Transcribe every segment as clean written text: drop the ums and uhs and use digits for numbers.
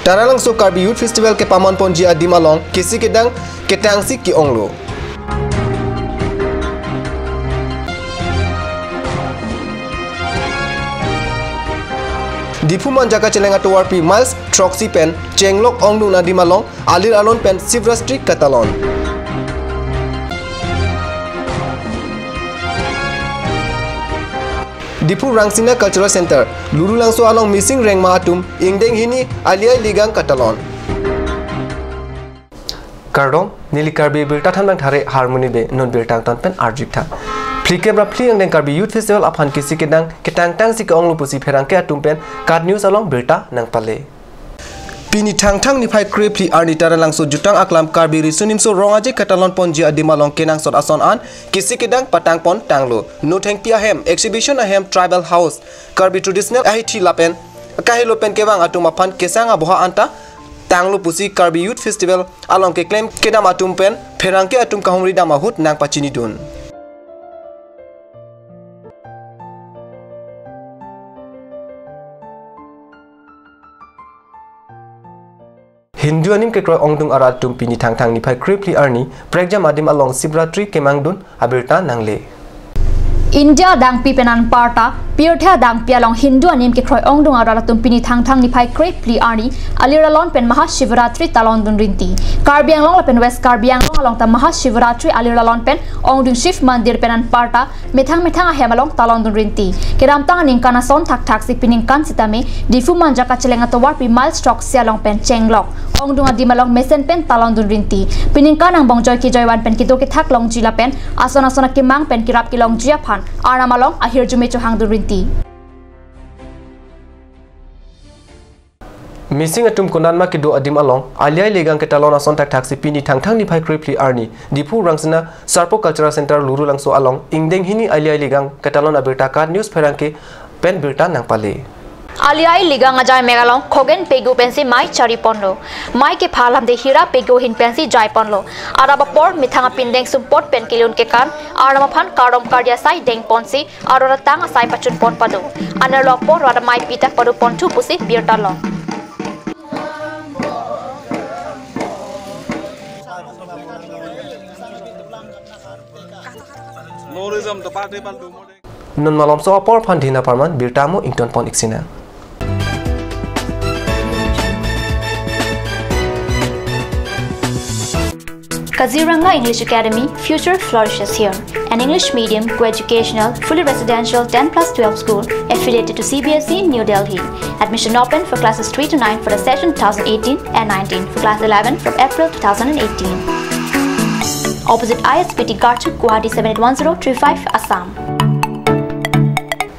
Taralang so Karbi Youth Festival ke Paman Ponji Adimalong kisi kedang ketangsi ki onglo. Dipu manjaka celenga tuwarpi Miles Troxy Pen Cenglok Ongdu Nadimalong Alir Alon Pen Sivrastri Katalon. Dipu Rangsina Cultural Center Luru Langso Along Missing Reng Maatum Ingdeng Hini Aliai Ligang Katalon. Kardong Nili Karbi Birta Thanbang Thare Harmony Be Non Birtang Ton Pen Arjipta. Plikebra pli ang deng Karbi Youth Festival aphan kisi kedang ketang-tang si keong lupusi perang ke atumpen card news along berita nang pale. Pini tang-tang ni pai kripli arni tara langso jutang aklam Karbi risunim so rong aje katalon ponji adimalong kenang sot ason an kisi kedang patang pon tanglo. No thank pia hem exhibition ahem tribal house Karbi traditional ahiti lapen kahilo pen kewang atum aphan kesang aboha anta tanglo pusi Karbi Youth Festival along ke claim kedam atumpen perang ke atum kahumri damahut nang pacini dun. Hindu anim ke kroy ongdung arat tumpi ni tang-tang ni pai kripli arni prekjam adim along Sibratri kemangdun abirta nangle. India dang pipenan parta Pirtha dang pialong Hindu anim ke kroy ongdung arat tumpi ni tang-tang ni pai kripli arni aliralon pen Mahashivratri talon dun rinti. Karbi Anglong lapen West Karbi Anglong along ta Mahashivratri aliralon pen ongdung Shiv Mandir penan parta methang-methang ahem along talon dun rinti. Kedam tangan ingkana son tak-tak si piningkan sitame difu manjaka celenga tawar pi Miles Troxy along pen Cenglok. Ongdung adimalong mesen pen talon dun rinti. Piningkan ang bongjoy ki joywan pen kito ki thak long jila pen ason-asona ki mang pen kirap ki long jia phan arnamalong ahir jumecho hang dun rinti. Missing atum kunanma ki do adim along aliai legang ke talon ason tak taksi pini tang-tang ni pai kripli arni dipu rangsina Sarpo Cultural Center Luru Langso along ingdeng hini aliai legang ke talon abirta card news perangke pen birta nang pale. Aliai ligang ajai megalong khogen pegu pensi mai chari ponlo mai ke phalam de hira pegu hin pensi jai ponlo araba por mithanga pindeng support pen kilun ke kan arama phan karom karya sai deng ponsi arora tang sai pachun pon padu anarlo por rada mai pita padu pontu pusi birta long. Non malom so por phan dina parman birtamu ington pon iksina. Kaziranga English Academy, future flourishes here. An English medium, co-educational, fully residential 10+12 school affiliated to CBSE New Delhi. Admission open for classes 3 to 9 for the session 2018 and 19 for class 11 from April 2018. Opposite ISPT Garchuk, Guwahati 781035 Assam.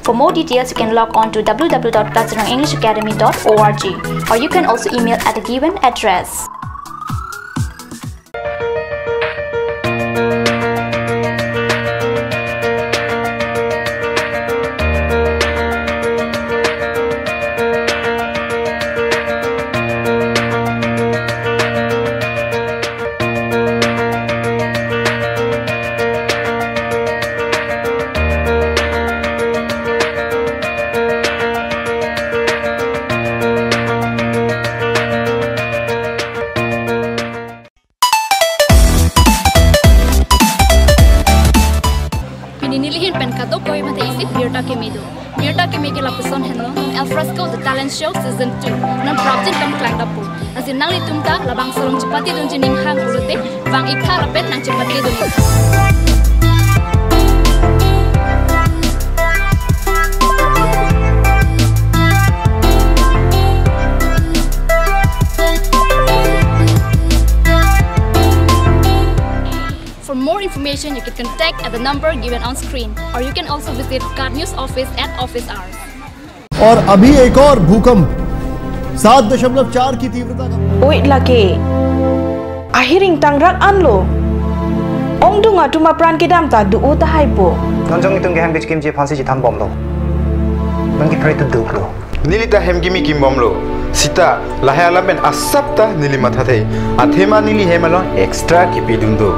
For more details, you can log on to www.kazirangenglishacademy.org or you can also email at the given address. Mirta ke megi lapuson henlo El Fresco The Talent Show Season 2 non project pen klang dapu asin nang litumta labang solong cepati dun jining hang urute bang ikha rapet nang cepati dun. For more information, you can contact at the number given on screen, or you can also visit Card News office at office hours. और अभी एक और भूकंप 7.4 की तीव्रता का Wait lagi. Ahiring tangrak anlo. Ong dunga tuma pran kedam ta du uta haipo. Nonjong itong geham bitch kim je phansi ji tham bom lo. Nangki pray to duklo. Nilita hem gimi kim bom lo. Sita lahaya lamen asapta nili mathate. Athema nili hemalon extra kipi dundo.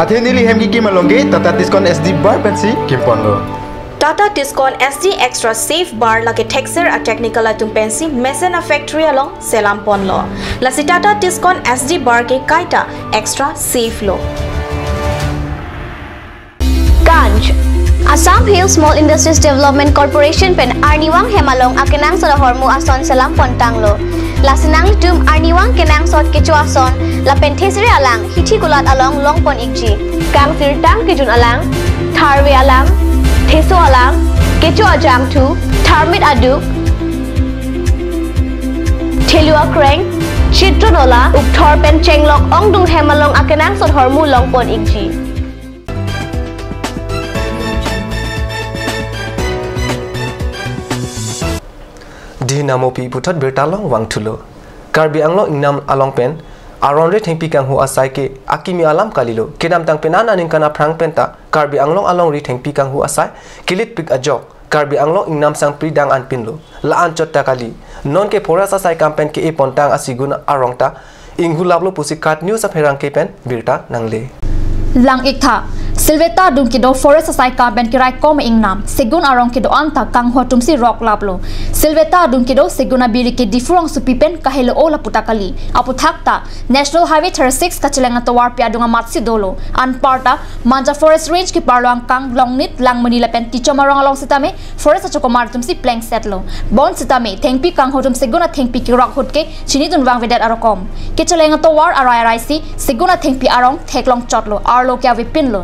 Athe nili hem gi kimalonge tata diskon SD bar pensi kim ponlo. Tata Tiscon SD Extra Safe Bar laki texer a technical atum pensi Mesena Factory along Selampon lo. Lasi Tata Tiscon SD Bar ke kaita Extra Safe lo. Ganj Assam Hill Small Industries Development Corporation pen Arniwang Hemalong akenang sa hormu ason Selampon tanglo. Lasinang litum Arniwang kenang sot kecuason la pentesiri alang hiti gulat along longpon ikji. Kang sirtang kijun alang Karbi alang Teso alang, keco ajam tu, tarmit aduk, telua kreng, citronola, uktor pen cenglok ongdung hemalong akenang sot hormu longpon ikji. Di namo pi putat bertalong wang tulo. Karbi anglo ingnam along pen. Aron re thengpi kang hu asai ke akimi alam kalilo kedam tang penan aning kana prang penta Karbi anglong along ri thengpi kang hu asai kilit pik ajok Karbi anglong ingnam sang pridang an pinlo la an chotta kali non ke forasa sai campaign ke e pontang asiguna arongta inghu lablo pusikat news apherang ke pen birta nangle Lang ikta Silveta dun kido forest asai campaign kirai kom ingnam segun arong kido anta kang ho tumsi rock lablo Silveta dun kido seguna biri ke difrong supipen kahelo ola putakali aputhakta National Highway 36 kachilenga towar pia dunga matsi dolo anparta manja forest range ki parloang kang longnit lang manila pen tichomarong along sitame forest achokomar tumsi plank setlo bon sitame thengpi kang ho tum seguna thengpi ki rock hutke chini dun wang vedat arokom kichilenga towar RIRIC seguna thengpi arong theklong chotlo arlo kya vipinlo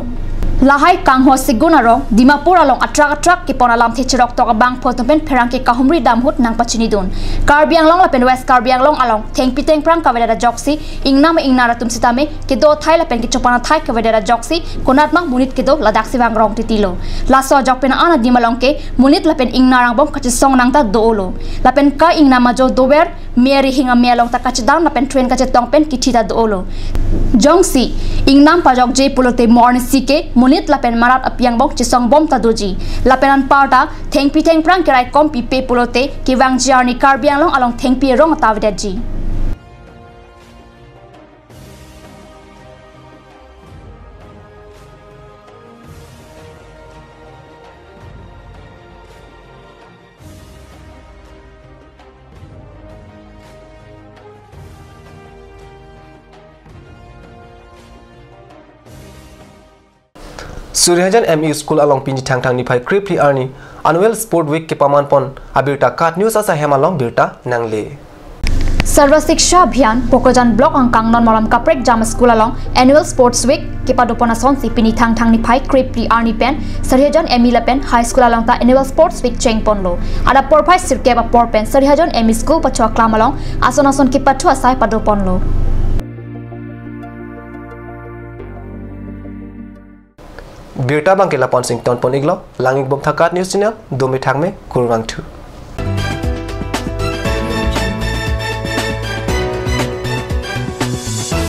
Lahai kang ho siguna rong Dimapur along atrak ki ponalam thechirok to bang photopen pherang ki kahumri dam hut nang pachini dun Karbi anglong la pen west Karbi anglong along thengpi teng prang kaveda joksi ingnam ingnara tum sitame ki do thai la pen ki chopana thai kaveda joksi konat mang munit ki do ladak siwang rong titilo la so jok pen ana dimalong ke munit la pen ingnarang bom kachi song nang ta doolo la pen ka ingnama jo dober meri hinga melong ta kachi down la pen train kachi tong pen ki thita doolo jongsi ingnam pajok je pulote morning sike munit lapen marat apiang bok chisong bom tadoji lapenan parta thengpi theng prang kirai kompi pe pulote kiwang jarni Karbi anglong along thengpi rong tavedaji Suryajan ME School along pinji thang ni phai kripli arni annual sport week ke paman pon abirta kat news asa hemalong birta nangle Sarva Shiksha Abhiyan Pokojan Block angkang non malam kaprek jam school along annual sports week ke padopona sonsi pini thang ni phai kripli arni pen Suryajan ME lapen high school along ta annual sports week chengpon lo ada porphai sirke ba porpen Suryajan ME school pachwa klam along ason ke pathu asai padopon lo Birta bangke lapon sing ton pon iglo langik bom thakat news channel domi thangme kurwang thu